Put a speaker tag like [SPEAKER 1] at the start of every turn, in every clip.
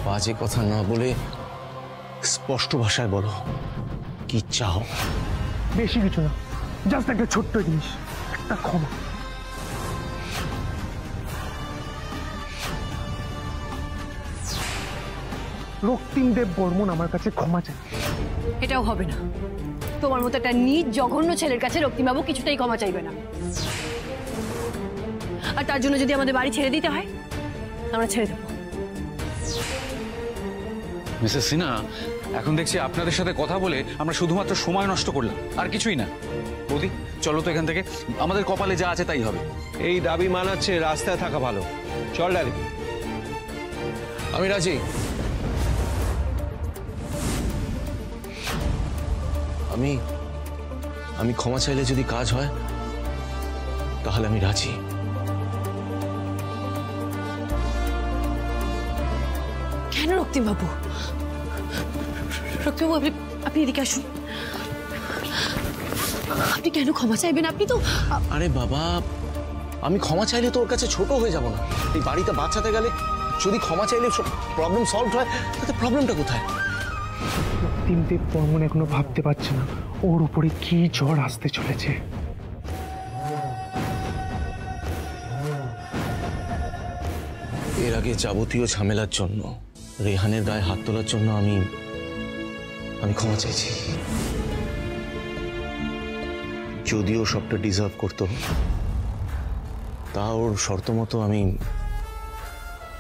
[SPEAKER 1] বাজে কথা না বলে স্পষ্ট ভাষায় বলো, কি চাও?
[SPEAKER 2] বেশি কিছু না, জাস্ট একটা ছোট্ট জিনিস, একটা ক্ষমা। রক্তিম দেব বর্মন আমার কাছে ক্ষমা চাই।
[SPEAKER 3] এটাও হবে না। তোমার মতো একটা নীচ জঘন্য ছেলের কাছে রক্তিমবাবু কিছুতেই ক্ষমা চাইবে না। আর তার জন্য যদি আমাদের বাড়ি ছেড়ে দিতে হয়, আমরা ছেড়ে দেবো।
[SPEAKER 4] মিসেস সিনহা, এখন দেখছি আপনাদের সাথে কথা বলে আমরা শুধুমাত্র সময় নষ্ট করলাম, আর কিছুই না। বৌদি, চলো তো এখান থেকে, আমাদের কপালে যা আছে তাই হবে।
[SPEAKER 5] এই দাবি মানাচ্ছে রাস্তায় থাকা ভালো। চল ডালি।
[SPEAKER 1] আমি রাজি। আমি ক্ষমা চাইলে যদি কাজ হয় তাহলে আমি রাজি।
[SPEAKER 3] কেন রক্তিমবাবু? রক্তিমবাবু, আপনি এদিকে আসুন। আপনি কেন ক্ষমা চাইবেন? আপনি তো...
[SPEAKER 1] আরে বাবা, আমি ক্ষমা চাইলে তোর কাছে ছোট হয়ে যাব না। এই বাড়িতে বাঁচাতে গেলে যদি ক্ষমা চাইলে প্রবলেম সলভ হয়, তাতে প্রবলেমটা কোথায়?
[SPEAKER 2] রক্তিম দেব বর্মন এখনো ভাবতে পারছে না ওর উপরে কি ঝড় আসতে চলেছে।
[SPEAKER 1] এর আগে যাবতীয় ঝামেলার জন্য, রেহানের গায়ে হাত তোলার জন্য আমি ক্ষমা চাইছি। যদিও সবটা ডিজার্ভ করতো, তা ওর শর্ত মতো আমি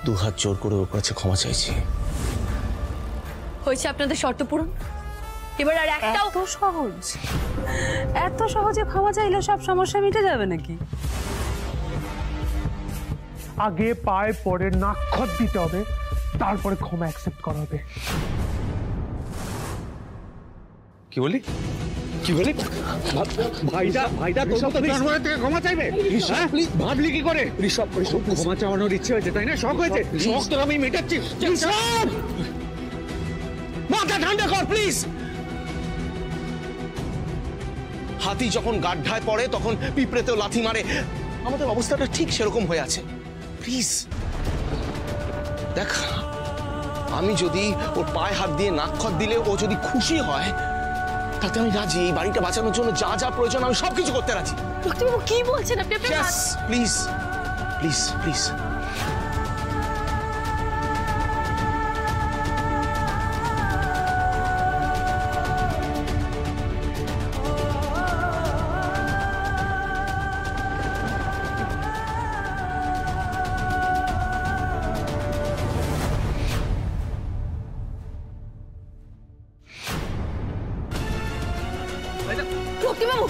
[SPEAKER 1] দুহাত জোর করে ওর কাছে ক্ষমা চাইছি।
[SPEAKER 3] হয়েছে আপনাদের শর্ত পূরণ। এবার আর একটাও...
[SPEAKER 6] এত সহজে ক্ষমা চাইলে সব সমস্যা মিটে যাবে নাকি?
[SPEAKER 2] আগে পায়ে পরে নাক্ষত দিতে হবে, তারপরে ক্ষমা অ্যাকসেপ্ট করা হবে।
[SPEAKER 4] কি বলি? কি বলি?
[SPEAKER 5] ভাইটা তোর মতো জানোয়ারের থেকে ক্ষমা চাইবে? ভাবলি কি করে? ক্ষমা চাওয়ানোর ইচ্ছে হয়েছে, তাই না? শখ হয়েছে? শখ তো আমি মেটাচ্ছি।
[SPEAKER 1] মাথা ঠান্ডা কর প্লিজ। হাতি যখন গাড্ডায় পড়ে তখন পিঁপড়েতেও লাথি মারে। আমাদের অবস্থাটা ঠিক সেরকম হয়ে আছে। প্লিজ দেখ, আমি যদি ওর পায়ে হাত দিয়ে নাক্ষত দিলে ও যদি খুশি হয়, তাতে আমি রাজি। এই বাড়িটা বাঁচানোর জন্য যা যা প্রয়োজন আমি সবকিছু করতে রাজি।
[SPEAKER 3] রক্তিমবাবু, কি বলছেন আপনি?
[SPEAKER 1] Please please please.
[SPEAKER 3] রক্তিমবাবু,